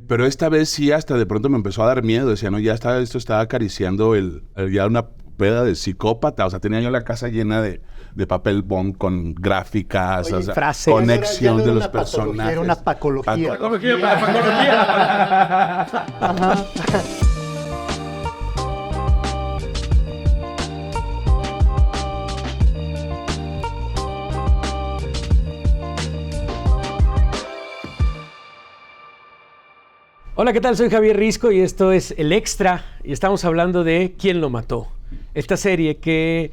Pero esta vez sí, hasta de pronto me empezó a dar miedo. Decía, no, esto estaba acariciando ya una peda de psicópata. O sea, tenía yo la casa llena de papel bond con gráficas, Oye, o sea, frases. conexión Ya no de era los una patología, personajes. era una pacología. Pacología. Hola, ¿qué tal? Soy Javier Risco y esto es El Extra y estamos hablando de ¿Quién lo mató? Esta serie que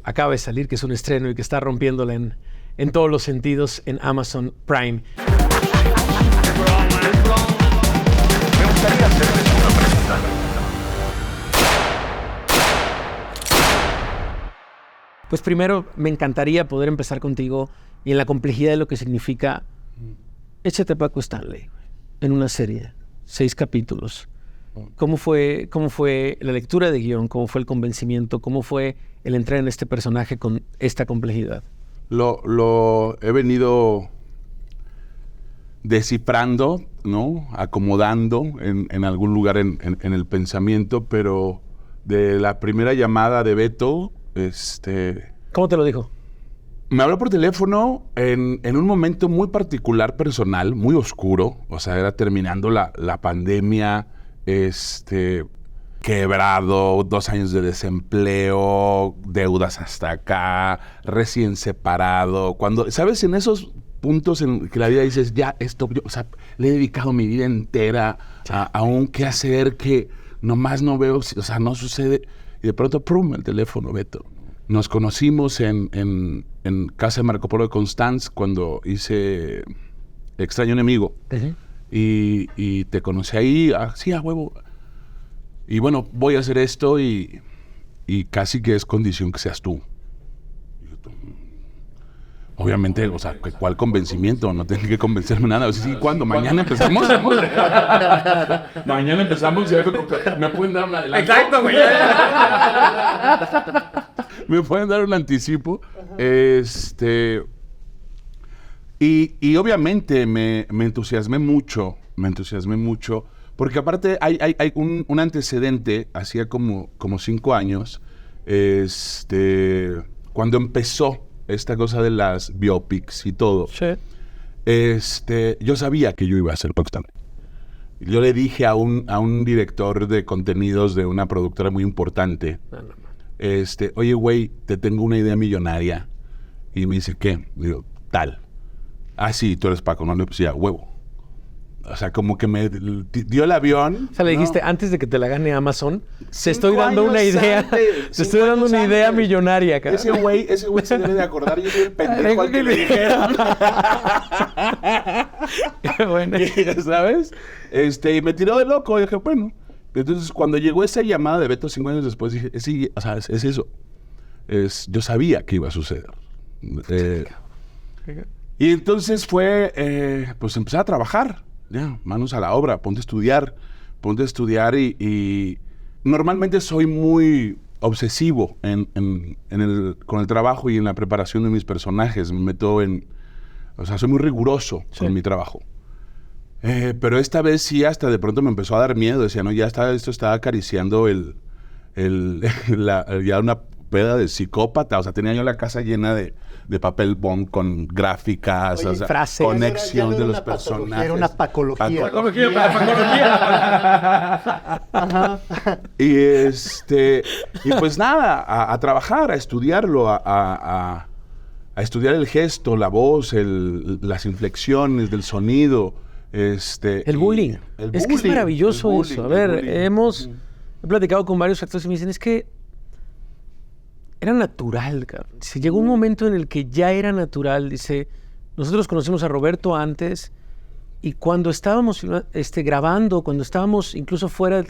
acaba de salir, que es un estreno y que está rompiéndola en todos los sentidos en Amazon Prime. Me gustaría hacerles una pregunta. Pues primero me encantaría poder empezar contigo y en la complejidad de lo que significa échate a Paco Stanley en una serie, 6 capítulos. ¿Cómo fue la lectura de guión? ¿Cómo fue el convencimiento? ¿Cómo fue el entrar en este personaje con esta complejidad? Lo he venido descifrando, ¿no? Acomodando en algún lugar en el pensamiento, pero de la primera llamada de Beto, ¿Cómo te lo dijo? me habló por teléfono en un momento muy particular, personal, muy oscuro. O sea, era terminando la pandemia, quebrado, 2 años de desempleo, deudas hasta acá, recién separado. Cuando, ¿sabes? En esos puntos en que la vida dices, ya, o sea, le he dedicado mi vida entera a un quehacer que nomás no veo, o sea, no sucede. Y de pronto, ¡prum!, el teléfono, Beto. Nos conocimos en casa de Marco Polo de Constanz cuando hice Extraño Enemigo. Uh-huh. Y te conocí ahí, sí, a huevo. Y bueno, voy a hacer esto y casi que es condición que seas tú. Obviamente, o sea, ¿cuál convencimiento? No tengo que convencerme nada. O sea, sí, ¿cuándo? ¿Mañana empezamos? Mañana empezamos y me pueden dar un adelanto. Exacto, güey. Me pueden dar un anticipo. Y obviamente me entusiasmé mucho, porque aparte hay un antecedente, hacía como 5 años, cuando empezó esta cosa de las biopics y todo. Sí. Yo sabía que yo iba a ser Paco Stanley. Yo le dije a un director de contenidos de una productora muy importante, oye, güey, te tengo una idea millonaria. Y me dice, ¿qué? Digo, tal. Ah, sí, tú eres Paco, no le decía, huevo. O sea, como que me dio el avión. O sea, le dijiste, antes de que te la gane Amazon, te estoy dando una idea. Te estoy dando una idea millonaria, cara. Ese güey se debe de acordar. Yo soy el pendejo al que le dijeron. Qué bueno. ¿Sabes? Y me tiró de loco. Y dije, bueno. Entonces, cuando llegó esa llamada de Beto 5 años después, dije, sí, o sea, es eso. Yo sabía que iba a suceder. Y entonces pues empecé a trabajar. Ya, manos a la obra, ponte a estudiar y normalmente soy muy obsesivo con el trabajo y en la preparación de mis personajes. Me meto o sea, soy muy riguroso con mi trabajo. Pero esta vez sí, hasta de pronto me empezó a dar miedo. Decía, no, esto estaba acariciando ya una peda de psicópata. O sea, tenía yo la casa llena de papel bond con gráficas, Oye, o sea, frases. conexión Ya no de era los una patología, personajes. era una pacología. Pacología. Y pues nada, a trabajar, a estudiarlo, a estudiar el gesto, la voz, las inflexiones del sonido. El bullying. Es que es maravilloso eso. A ver, he platicado con varios actores y me dicen, es que era natural, cabrón. Se llegó un momento en el que ya era natural. Dice, nosotros conocimos a Roberto antes y cuando estábamos grabando, cuando estábamos incluso fuera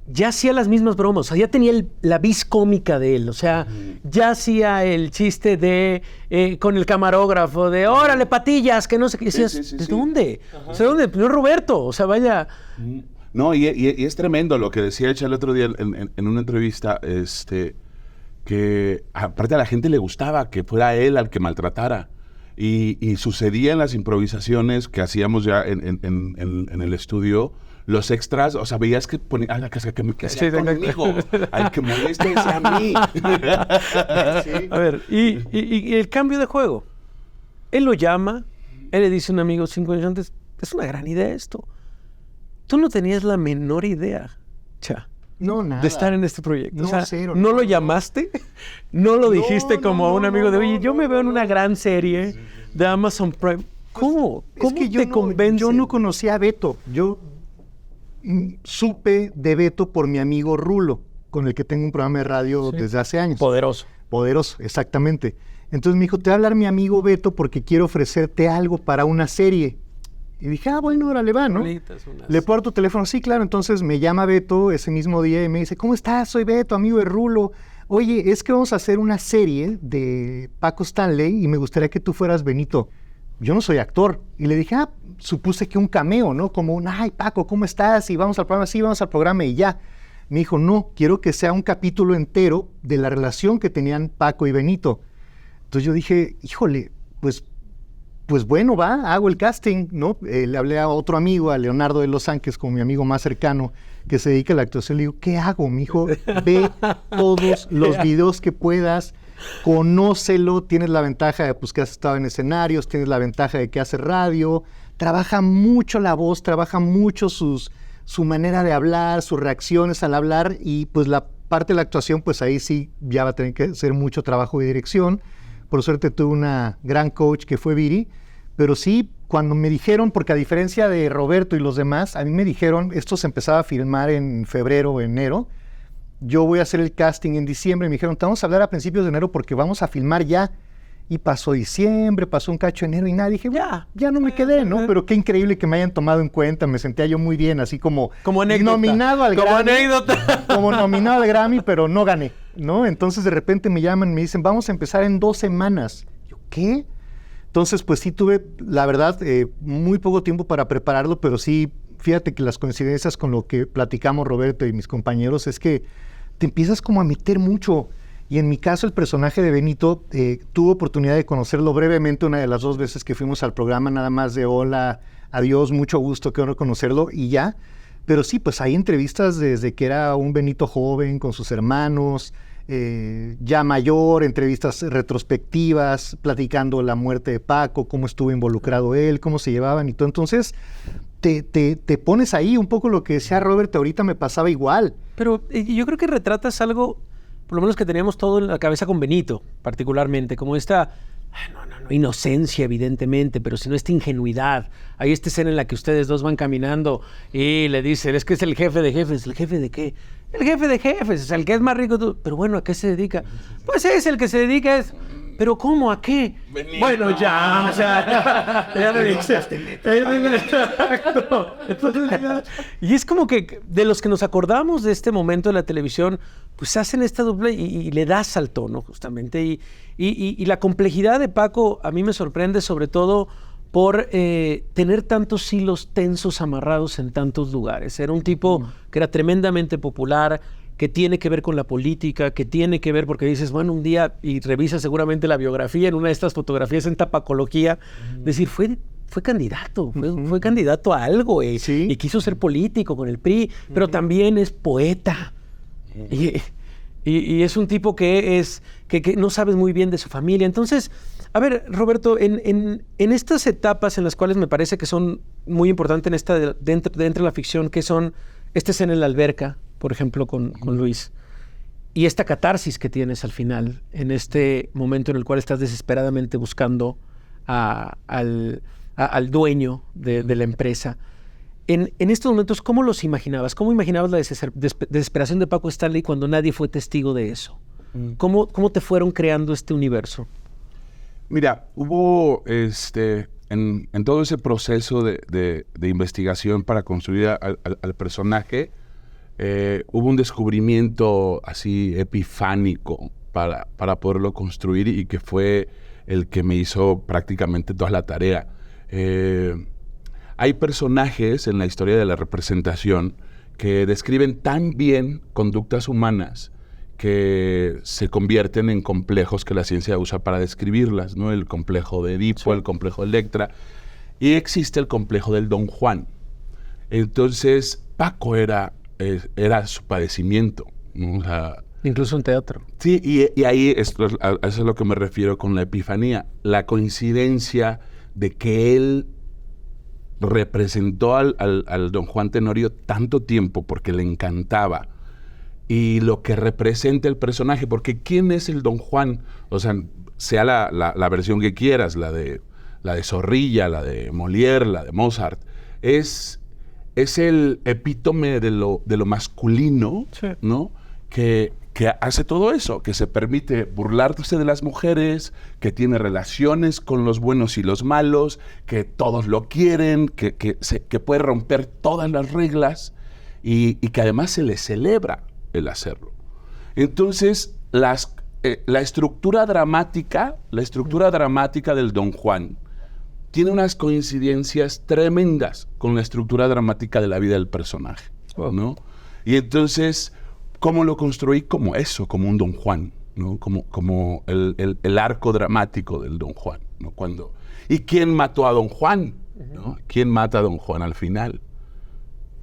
ya hacía las mismas bromas. O sea, ya tenía la vis cómica de él. O sea, ya hacía el chiste con el camarógrafo de órale, patillas, que no sé qué. Decías, sí, ¿de sí. dónde? O sea, ¿dónde? No es Roberto. O sea, vaya. No, y es tremendo lo que decía Echa el otro día en una entrevista, que aparte a la gente le gustaba que fuera él al que maltratara. Y sucedía en las improvisaciones que hacíamos ya en el estudio, los extras, o sea, veías que ponía, la casa que me quedé conmigo, al que moleste es a mí. Sí. A ver, y el cambio de juego. Él lo llama, él le dice a un amigo 5 años antes, es una gran idea esto. Tú no tenías la menor idea, No, nada. de estar en este proyecto. No, o sea, cero. ¿no lo llamaste? ¿No lo dijiste como a un amigo de, oye, yo me veo en una gran serie de Amazon Prime? ¿Cómo? ¿Cómo Es que te convence? Yo no conocía a Beto. Yo supe de Beto por mi amigo Rulo, con el que tengo un programa de radio desde hace años. Poderoso. Poderoso, exactamente. Entonces me dijo, te va a hablar mi amigo Beto porque quiero ofrecerte algo para una serie. Y dije, bueno, órale, va, ¿no? Le puedo dar tu teléfono. Sí, claro. Entonces me llama Beto ese mismo día y me dice, ¿cómo estás? Soy Beto, amigo de Rulo. Oye, es que vamos a hacer una serie de Paco Stanley y me gustaría que tú fueras Benito. Yo no soy actor. Y le dije, supuse que un cameo, ¿no? Como ay, Paco, ¿cómo estás? Y vamos al programa. Sí, vamos al programa y ya. Me dijo, no, quiero que sea un capítulo entero de la relación que tenían Paco y Benito. Entonces yo dije, híjole, pues bueno, hago el casting, ¿no? Le hablé a otro amigo, a Leonardo de Los Ángeles, como mi amigo más cercano, que se dedica a la actuación. Le digo, ¿qué hago, mijo? Ve todos los videos que puedas, conócelo, tienes la ventaja de que has estado en escenarios, tienes la ventaja de que hace radio, trabaja mucho la voz, trabaja mucho su manera de hablar, sus reacciones al hablar, y pues la parte de la actuación, pues ahí sí ya va a tener que hacer mucho trabajo de dirección. Por suerte tuve una gran coach que fue Viri, pero sí, cuando me dijeron, porque a diferencia de Roberto y los demás, a mí me dijeron, esto se empezaba a filmar en febrero o enero, yo voy a hacer el casting en diciembre, y me dijeron, te vamos a hablar a principios de enero porque vamos a filmar ya. Y pasó diciembre, pasó un cacho de enero y nada, dije, ya no me quedé, ¿no? Pero qué increíble que me hayan tomado en cuenta, me sentía yo muy bien, así como anécdota. Nominado al como Grammy. Anécdota. Como nominado al Grammy, pero no gané, ¿no? Entonces de repente me llaman y me dicen, vamos a empezar en 2 semanas. Yo, ¿qué? Entonces, pues sí tuve, la verdad, muy poco tiempo para prepararlo, pero sí, fíjate que las coincidencias con lo que platicamos Roberto y mis compañeros es que te empiezas como a meter mucho. Y en mi caso, el personaje de Benito, tuve oportunidad de conocerlo brevemente una de las 2 veces que fuimos al programa, nada más de hola, adiós, mucho gusto, qué honor conocerlo, y ya. Pero sí, pues hay entrevistas desde que era un Benito joven, con sus hermanos, ya mayor, entrevistas retrospectivas, platicando la muerte de Paco, cómo estuvo involucrado él, cómo se llevaban y todo. Entonces, te pones ahí un poco lo que decía Robert, ahorita me pasaba igual. Pero yo creo que retratas algo, por lo menos que teníamos todo en la cabeza con Benito, particularmente, como esta, no, inocencia, evidentemente, pero sino esta ingenuidad. Hay esta escena en la que ustedes dos van caminando y le dicen, es que es el jefe de jefes. ¿El jefe de qué? El jefe de jefes, es el que es más rico. Pero bueno, ¿a qué se dedica? Pues es el que se dedica es... ¿Pero cómo? ¿A qué? Benito. Bueno, ya, o sea, ya me dijiste. Y es como que de los que nos acordamos de este momento de la televisión, pues hacen esta doble y le das al tono, justamente. Y la complejidad de Paco a mí me sorprende sobre todo por tener tantos hilos tensos amarrados en tantos lugares. Era un tipo que era tremendamente popular, que tiene que ver con la política, que tiene que ver, porque dices, bueno, un día, y revisas seguramente la biografía en una de estas fotografías en tapacología, decir, fue candidato, fue candidato a algo, ¿Sí? Y quiso ser político con el PRI, pero también es poeta. Y es un tipo que no sabes muy bien de su familia. Entonces, a ver, Roberto, en estas etapas en las cuales me parece que son muy importantes dentro de la ficción, que son esta escena en la alberca, por ejemplo, con Luis, y esta catarsis que tienes al final, en este momento en el cual estás desesperadamente buscando al dueño de la empresa. En estos momentos, ¿cómo los imaginabas? ¿Cómo imaginabas la desesperación de Paco Stanley cuando nadie fue testigo de eso? ¿Cómo te fueron creando este universo? Mira, hubo en todo ese proceso de investigación para construir al personaje, hubo un descubrimiento así epifánico para poderlo construir y que fue el que me hizo prácticamente toda la tarea. Hay personajes en la historia de la representación que describen tan bien conductas humanas que se convierten en complejos que la ciencia usa para describirlas, ¿no? El complejo de Edipo, el complejo de Electra, y existe el complejo del Don Juan. Entonces, Paco era su padecimiento, ¿no? O sea, incluso en teatro. Sí, y ahí a eso es lo que me refiero con la epifanía, la coincidencia de que él representó al Don Juan Tenorio tanto tiempo porque le encantaba, y lo que representa el personaje, porque ¿quién es el Don Juan? O sea la versión que quieras, la de Zorrilla, la de Molière, la de Mozart, es el epítome de lo masculino, sí, ¿no? Que hace todo eso, que se permite burlarse de las mujeres, que tiene relaciones con los buenos y los malos, que todos lo quieren, que puede romper todas las reglas y que además se le celebra el hacerlo. Entonces, la estructura dramática del Don Juan tiene unas coincidencias tremendas con la estructura dramática de la vida del personaje, ¿no? Y entonces, ¿cómo lo construí? Como eso, como un Don Juan, ¿no? Como el arco dramático del Don Juan, ¿no? ¿Y quién mató a Don Juan? ¿No? ¿Quién mata a Don Juan al final?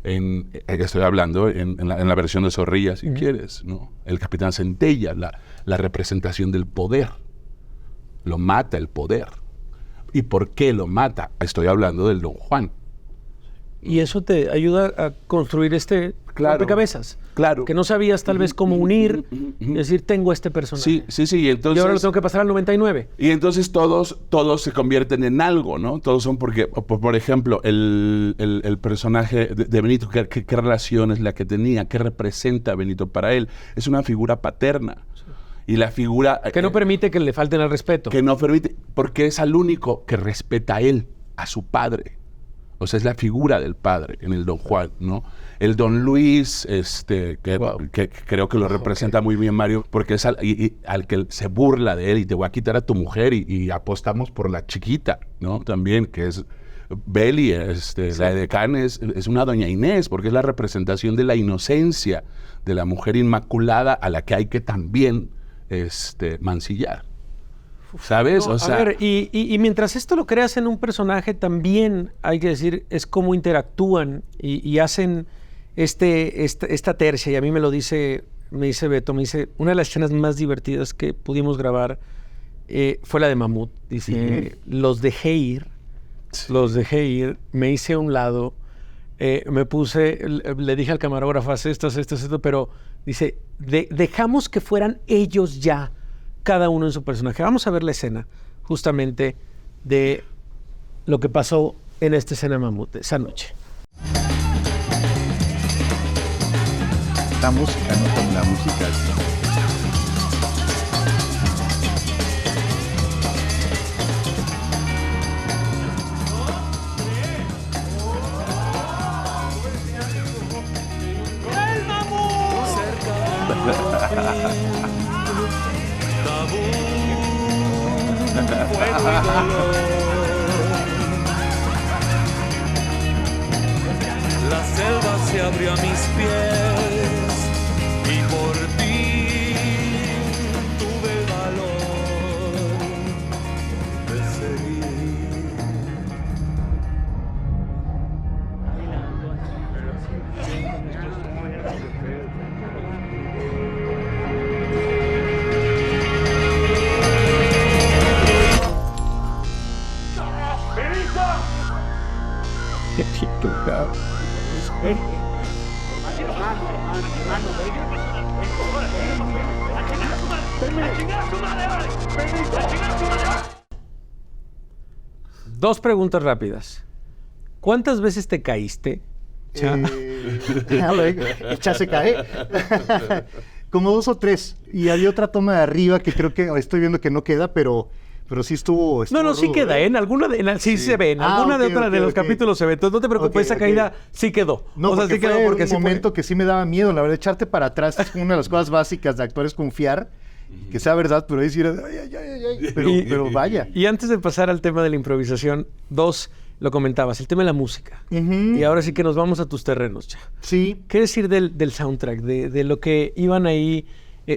Estoy hablando en la versión de Zorrilla, si quieres, ¿no? El capitán Centella, la representación del poder. Lo mata el poder. ¿Y por qué lo mata? Estoy hablando del Don Juan. Y eso te ayuda a construir rompecabezas. Claro. Que no sabías tal vez cómo unir, y decir, tengo este personaje. Sí. Entonces, y ahora lo tengo que pasar al 99. Y entonces todos se convierten en algo, ¿no? Todos son porque, por ejemplo, el personaje de Benito, ¿qué relación es la que tenía? ¿Qué representa Benito para él? Es una figura paterna. Sí. Y la figura... Que no permite que le falten al respeto. Que no permite, porque es al único que respeta a él, a su padre. O sea, es la figura del padre en el Don Juan, ¿no? El Don Luis, que creo que lo representa muy bien Mario, porque es al que se burla de él y te voy a quitar a tu mujer y apostamos por la chiquita, ¿no? También, que es Beli, la edecán es una doña Inés, porque es la representación de la inocencia de la mujer inmaculada a la que hay que también mancillar. ¿Sabes? No, a ver, y mientras esto lo creas en un personaje, también hay que decir, es cómo interactúan y hacen esta tercia, y a mí me dice Beto, una de las escenas más divertidas que pudimos grabar fue la de Mamut. Dice, los dejé ir, me hice a un lado, me puse, le dije al camarógrafo, haz esto, pero dice, dejamos que fueran ellos ya, cada uno en su personaje. Vamos a ver la escena justamente de lo que pasó en esta escena de Mamut esa noche. La música, no con la música. ¡El Mamut! Fuego y dolor. La selva se abrió a mis pies y por ti tuve el valor de seguir. Dos preguntas rápidas. ¿Cuántas veces te caíste? Ya se cae. Como 2 o 3. Y había otra toma de arriba que creo que estoy viendo que no queda, pero sí estuvo no, rudo, sí queda, ¿eh? En alguna sí se ve. En alguna de los capítulos se ve. Entonces no te preocupes, esa caída sí quedó. No, sí quedó porque un momento que sí me daba miedo. La verdad, echarte para atrás es una de las cosas básicas de actor, es confiar. Que sea verdad, pero decir, ay. Pero vaya. Y antes de pasar al tema de la improvisación, 2, lo comentabas, el tema de la música. Y ahora sí que nos vamos a tus terrenos ya. Sí. ¿Qué decir del soundtrack? De lo que iban ahí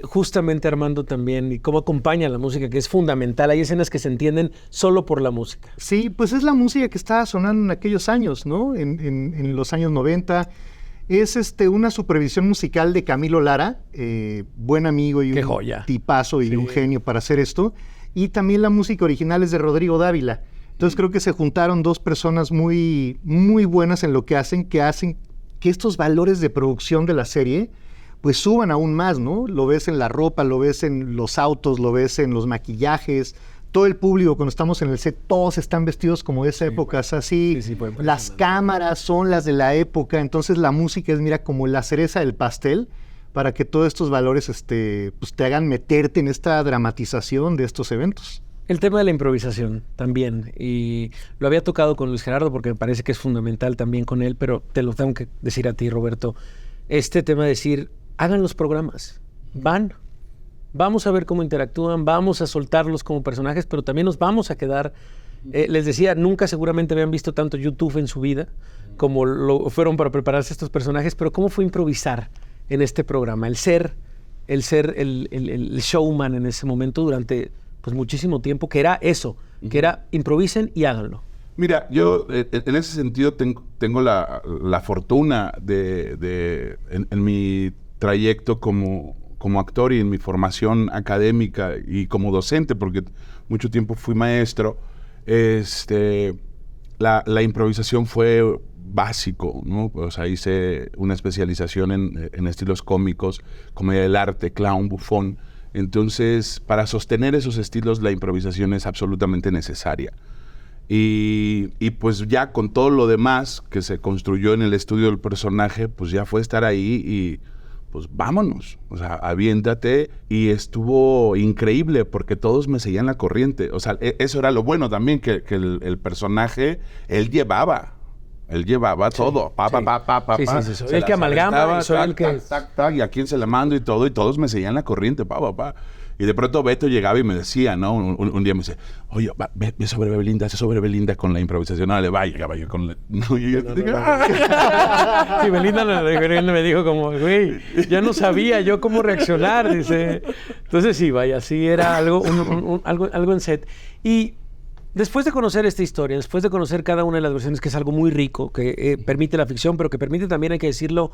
justamente Armando también, y cómo acompaña la música, que es fundamental. Hay escenas que se entienden solo por la música. Sí, pues es la música que estaba sonando en aquellos años, ¿no? En los años 90. Es una supervisión musical de Camilo Lara, buen amigo y Qué un joya. tipazo y un genio para hacer esto. Y también la música original es de Rodrigo Dávila. Entonces creo que se juntaron dos personas muy, muy buenas en lo que hacen que estos valores de producción de la serie pues suban aún más, ¿no? Lo ves en la ropa, lo ves en los autos, lo ves en los maquillajes. Todo el público, cuando estamos en el set, todos están vestidos como de esa época. Es así, las cámaras son las de la época. Entonces la música es, mira, como la cereza del pastel para que todos estos valores pues te hagan meterte en esta dramatización de estos eventos. El tema de la improvisación también, y lo había tocado con Luis Gerardo porque me parece que es fundamental también con él, pero te lo tengo que decir a ti, Roberto. Este tema de decir, hagan los programas, vamos a ver cómo interactúan, vamos a soltarlos como personajes, pero también nos vamos a quedar. Les decía, nunca seguramente habían visto tanto YouTube en su vida como lo fueron para prepararse estos personajes, pero ¿cómo fue improvisar en este programa? El ser el showman en ese momento durante pues muchísimo tiempo, que era eso, que era improvisen y háganlo. Mira, yo en ese sentido tengo la fortuna en mi trayecto como actor y en mi formación académica y como docente, porque mucho tiempo fui maestro, la improvisación fue básico, ¿no? O sea, hice una especialización en estilos cómicos, comedia del arte, clown, bufón. Entonces, para sostener esos estilos, la improvisación es absolutamente necesaria. Y pues ya con todo lo demás que se construyó en el estudio del personaje, pues ya fue estar ahí y pues vámonos, o sea, aviéntate. Y estuvo increíble porque todos me seguían la corriente. O sea, eso era lo bueno también, que el personaje, él llevaba todo. Sí. Soy el que amalgama, soy el que... y a quién se la mando y todo, y todos me seguían la corriente, Y de pronto Beto llegaba y me decía, ¿no? Un día me dice, oye, ve sobre Belinda con la improvisación. No, llegaba yo con la... Sí, Belinda me dijo como, güey, ya no sabía yo cómo reaccionar, dice. Entonces sí, vaya, sí era algo en set. Y después de conocer esta historia, después de conocer cada una de las versiones, que es algo muy rico, que permite la ficción, pero que permite también, hay que decirlo,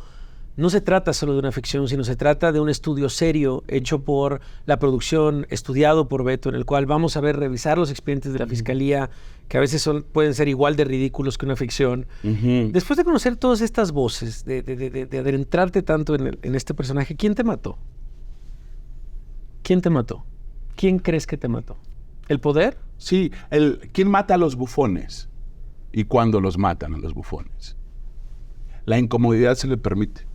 no se trata solo de una ficción, sino se trata de un estudio serio hecho por la producción, estudiado por Beto, en el cual vamos a revisar los expedientes de la fiscalía, que a veces pueden ser igual de ridículos que una ficción. Después de conocer todas estas voces, de adentrarte tanto en este personaje, ¿quién te mató? ¿Quién te mató? ¿Quién crees que te mató? ¿El poder? Sí, ¿quién mata a los bufones? ¿Y cuándo los matan a los bufones? La incomodidad se le permite.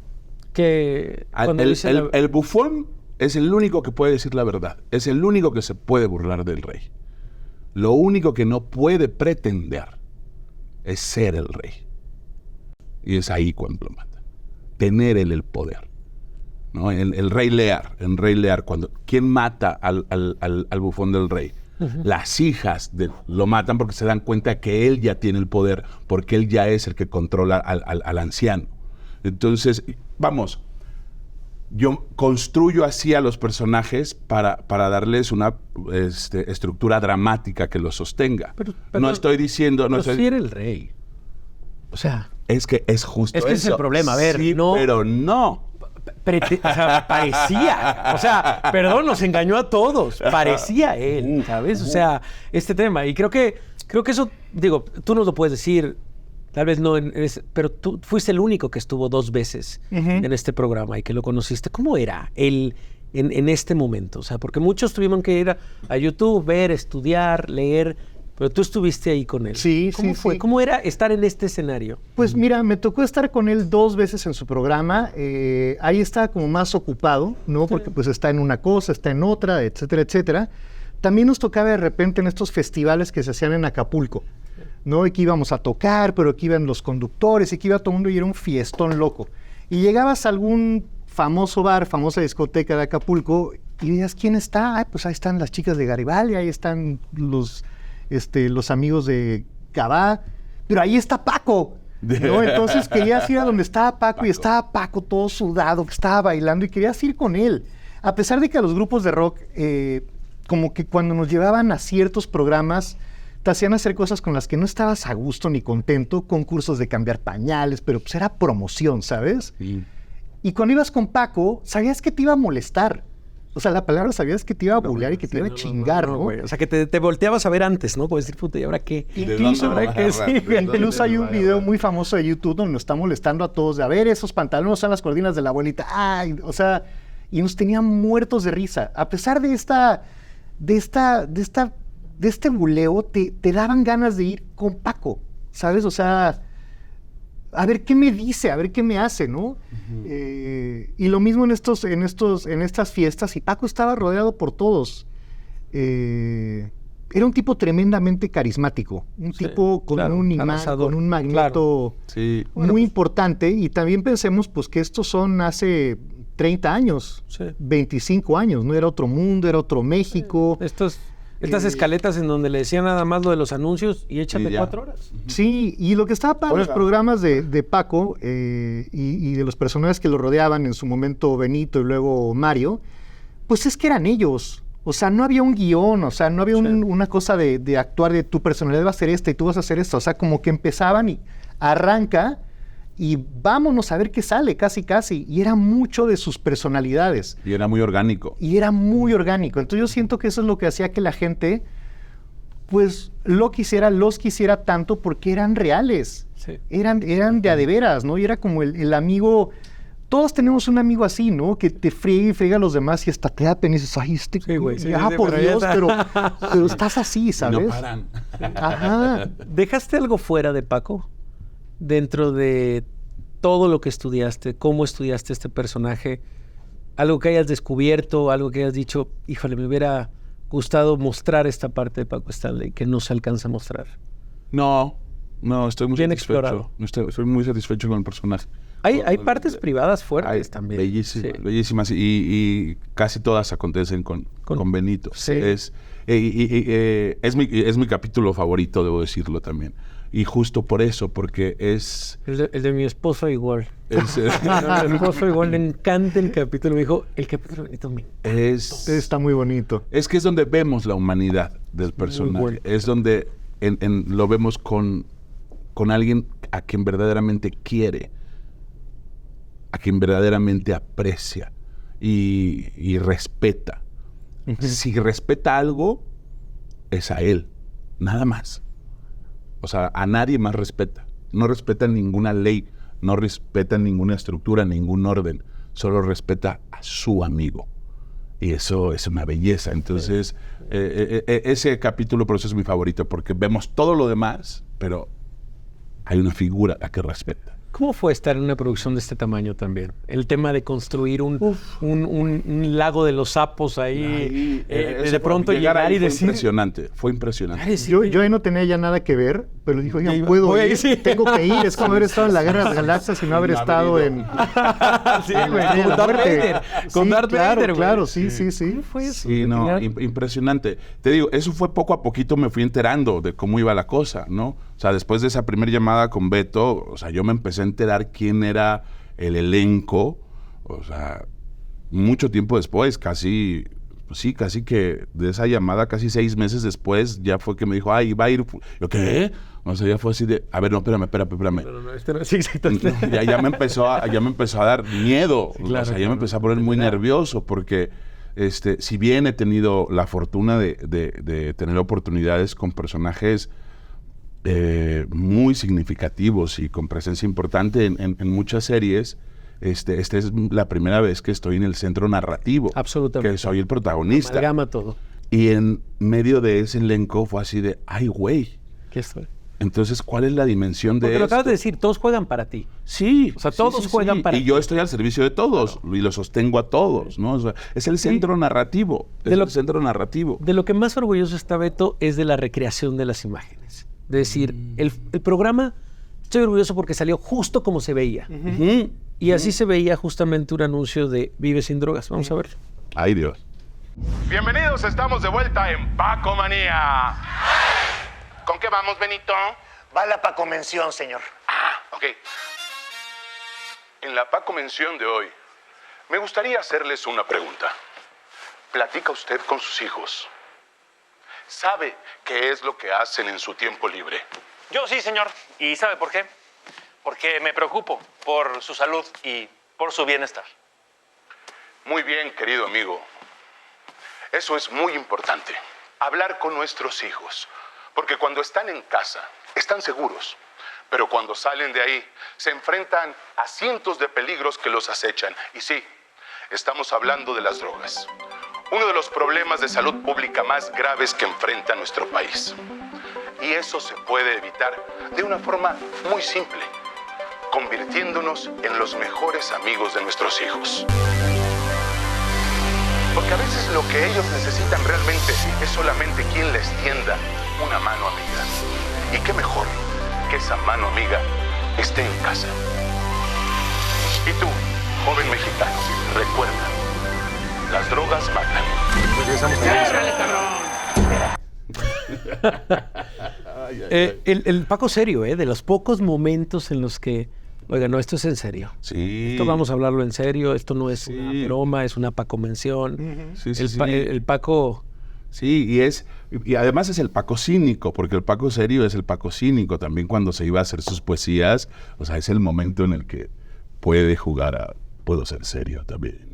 Que el bufón es el único que puede decir la verdad. Es el único que se puede burlar del rey. Lo único que no puede pretender es ser el rey. Y es ahí cuando lo mata. Tener él el poder, ¿no? El rey Lear, ¿quién mata al bufón del rey? Las hijas lo matan porque se dan cuenta que él ya tiene el poder, porque él ya es el que controla al anciano. Entonces, vamos, yo construyo así a los personajes para darles una estructura dramática que los sostenga. Pero no estoy diciendo... sí era el rey. O sea... Es que es justo eso. Es que ese es el problema, a ver, sí, no... pero no... o sea, parecía. O sea, perdón, nos engañó a todos. Parecía él, ¿sabes? O sea, este tema. Y creo que eso, digo, tú nos lo puedes decir, tal vez no, pero tú fuiste el único que estuvo 2 veces en este programa y que lo conociste. ¿Cómo era él en este momento? O sea, porque muchos tuvieron que ir a YouTube, ver, estudiar, leer... Pero tú estuviste ahí con él. Sí, ¿Cómo fue? Sí. ¿Cómo era estar en este escenario? Pues mira, me tocó estar con él 2 veces en su programa. Ahí estaba como más ocupado, ¿no? Porque pues está en una cosa, está en otra, etcétera, etcétera. También nos tocaba de repente en estos festivales que se hacían en Acapulco, ¿no? Y que íbamos a tocar, pero que iban los conductores y que iba todo el mundo y era un fiestón loco. Y llegabas a algún famoso bar, famosa discoteca de Acapulco y veías, ¿quién está? Ay, pues ahí están las chicas de Garibaldi, ahí están los amigos de Cabá, pero ahí está Paco, ¿no? Entonces querías ir a donde estaba Paco y estaba Paco todo sudado, que estaba bailando y querías ir con él. a pesar de que a los grupos de rock, como que cuando nos llevaban a ciertos programas, te hacían hacer cosas con las que no estabas a gusto ni contento, concursos de cambiar pañales, pero pues era promoción, ¿sabes? Sí. Y cuando ibas con Paco, sabías que te iba a molestar. O sea, la palabra sabías que te iba a bullear y que te iba a chingar, ¿no? Güey. O sea, que te volteabas a ver antes, ¿no? Puedes decir, puta, ¿y ahora qué? Incluso, ¿De dónde incluso me hay un va a video agarrar? muy famoso de YouTube donde nos está molestando a todos de, a ver, esos pantalones son las cortinas de la abuelita. Ay, o sea, y nos tenían muertos de risa. A pesar de este buleo, te daban ganas de ir con Paco, ¿sabes? O sea, a ver qué me dice, a ver qué me hace, ¿no? Y lo mismo en estas fiestas, y Paco estaba rodeado por todos. Era un tipo tremendamente carismático, un tipo con un imán, arrasador, con un magneto Sí. muy importante, y también pensemos pues que estos son hace 30 años, Sí. 25 años, ¿no? Era otro mundo, era otro México. Estas escaletas en donde le decían nada más lo de los anuncios y échate Y ya. 4 horas. Sí, y lo que estaba para los programas de Paco y de los personajes que lo rodeaban, en su momento Benito y luego Mario, pues es que eran ellos. O sea, no había un guión, o sea, no había una cosa de actuar de tu personalidad va a ser esta y tú vas a hacer esto. O sea, como que empezaban y arranca y vámonos a ver qué sale, casi, casi. Y era mucho de sus personalidades. Y era muy orgánico. Y era muy orgánico. Entonces yo siento que eso es lo que hacía que la gente, pues, los quisiera tanto porque eran reales. Sí. Eran de a de veras, ¿no? Y era como el amigo. Todos tenemos un amigo así, ¿no? Que te friega y friega a los demás y hasta te da pena y dices, ay, Sí, güey, sí, ya, sí, por pero Dios, ya pero estás así, Y ¿sabes? no paran. Ajá. ¿Dejaste algo fuera de Paco? Dentro de todo lo que estudiaste, cómo estudiaste este personaje, algo que hayas descubierto, algo que hayas dicho, híjole, me hubiera gustado mostrar esta parte de Paco Stanley que no se alcanza a mostrar. No, estoy muy Bien satisfecho. explorado. Estoy muy satisfecho con el personaje. Hay partes privadas fuertes Ay, también. Bellísimas, Sí. bellísimas. Y casi todas acontecen con Benito. Sí. Es mi capítulo favorito, debo decirlo también. Y justo por eso, porque es... El de mi esposo igual. es, A mi esposo igual le encanta el capítulo. Me dijo, el capítulo de Benito me Está muy bonito. Es que es donde vemos la humanidad del personaje. bueno. Es donde lo vemos con alguien a quien verdaderamente quiere, a quien verdaderamente aprecia y respeta. Si respeta algo, es a él, nada más. O sea, a nadie más respeta. No respeta ninguna ley, no respeta ninguna estructura, ningún orden. Solo respeta a su amigo. Y eso es una belleza. Entonces, ese capítulo por eso es mi favorito, porque vemos todo lo demás, pero hay una figura a que respeta. ¿Cómo fue estar en una producción de este tamaño también? El tema de construir un lago de los sapos ahí, de pronto llegar y fue decir... impresionante, fue impresionante. Ay, sí, Yo ahí no tenía ya nada que ver, pero dijo, oigan, puedo voy a ir, ir, sí. tengo que ir. Es como haber estado en la Guerra de las Galaxias y no haber No haber estado ido. en... sí, güey, en con la Darth muerte. Vader. Con Sí, Darth claro, Vader, güey. claro, sí. Fue eso. Sí, no, Tenía- impresionante. Te digo, eso fue poco a poquito, me fui enterando de cómo iba la cosa, ¿no? O sea, después de esa primera llamada con Beto, o sea, yo me empecé a enterar quién era el elenco, o sea, mucho tiempo después, casi que de esa llamada, casi 6 meses después, ya fue que me dijo, ay, va a ir... Yo, ¿qué? O sea, ya fue así de, a ver, no, espérame. No, este no, sí, exactamente. Ya me empezó a dar miedo. claro, O sea, ya claro. me empecé a poner muy nervioso porque, si bien he tenido la fortuna de tener oportunidades con personajes muy significativos y con presencia importante en muchas series, esta es la primera vez que estoy en el centro narrativo. Absolutamente. Que soy el protagonista. Amalgama todo. Y en medio de ese elenco fue así de, ay, güey. ¿Qué estoy? Entonces, ¿cuál es la dimensión de Porque lo esto? acabas de decir, todos juegan para ti. Sí. O sea, todos juegan para Y ti. yo estoy al servicio de todos y lo sostengo a todos, ¿no? O sea, es el centro narrativo. Es De lo- el centro narrativo. De lo que más orgulloso está Beto es de la recreación de las imágenes. De decir, el programa, estoy orgulloso porque salió justo como se veía. Ujú. Y así se veía justamente un anuncio de Vive sin drogas. Vamos a ver. Ay, Dios. Bienvenidos, estamos de vuelta en Paco Manía. ¿Con qué vamos, Benito? Va la Paco Mención, señor. Ok. En la Paco Mención de hoy, me gustaría hacerles una pregunta. ¿Platica usted con sus hijos? ¿Sabe qué es lo que hacen en su tiempo libre? Yo sí, señor. ¿Y sabe por qué? Porque me preocupo por su salud y por su bienestar. Muy bien, querido amigo. Eso es muy importante. Hablar con nuestros hijos. Porque cuando están en casa, están seguros. Pero cuando salen de ahí, se enfrentan a cientos de peligros que los acechan. Y sí, estamos hablando de las drogas. Uno de los problemas de salud pública más graves que enfrenta nuestro país. Y eso se puede evitar de una forma muy simple, convirtiéndonos en los mejores amigos de nuestros hijos. Porque a veces lo que ellos necesitan realmente es solamente quien les tienda una mano amiga. Y qué mejor que esa mano amiga esté en casa. Y tú, joven mexicano, recuerda, las drogas matan. Regresamos El Paco serio, de los pocos momentos en los que, oiga, no, esto es en serio. Sí. Esto vamos a hablarlo en serio, esto no es una broma, es una Paco mención. El Paco... Sí, y además es el Paco cínico, porque el Paco serio es el Paco cínico. También cuando se iba a hacer sus poesías, o sea, es el momento en el que puede jugar a puedo ser serio también.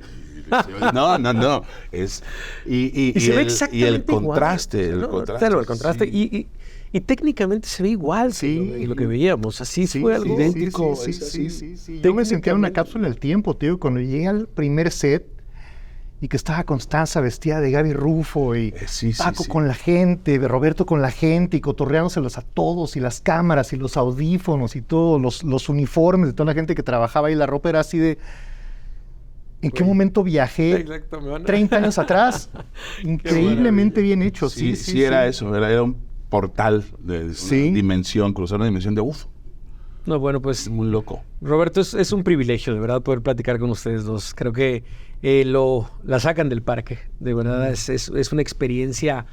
No. Es, y se ve exactamente el contraste. Igual. Claro, el contraste. Sí. Y técnicamente se ve igual que lo que veíamos. Así fue algo idéntico. Sí. Yo me sentía en una cápsula del tiempo, tío, cuando llegué al primer set y que estaba Constanza vestida de Gaby Rufo y Paco con la gente, Roberto con la gente y cotorreándoselos a todos y las cámaras y los audífonos y todos los uniformes de toda la gente que trabajaba ahí. La ropa era así de... ¿En qué momento viajé? 30 años atrás. Increíblemente bien hecho. Sí, era eso. Era un portal de una dimensión, cruzar una dimensión de No, bueno, pues... Muy loco. Roberto, es un privilegio, de verdad, poder platicar con ustedes dos. Creo que la sacan del parque. De verdad, es una experiencia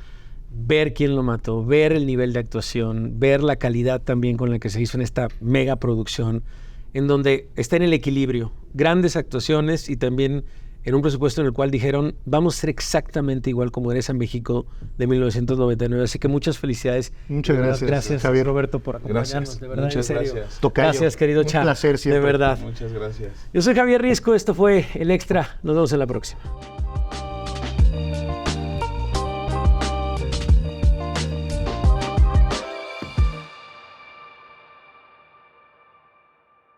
ver quién lo mató, ver el nivel de actuación, ver la calidad también con la que se hizo en esta mega producción, en donde está en el equilibrio. Grandes actuaciones y también en un presupuesto en el cual dijeron, vamos a ser exactamente igual como era esa México de 1999. Así que muchas felicidades. Muchas gracias. Gracias, Javier Roberto, por acompañarnos. De verdad, muchas en serio. gracias. Tocayo, gracias, querido Cha. Un placer siempre. De verdad. Muchas gracias. Yo soy Javier Risco, esto fue El Extra. Nos vemos en la próxima.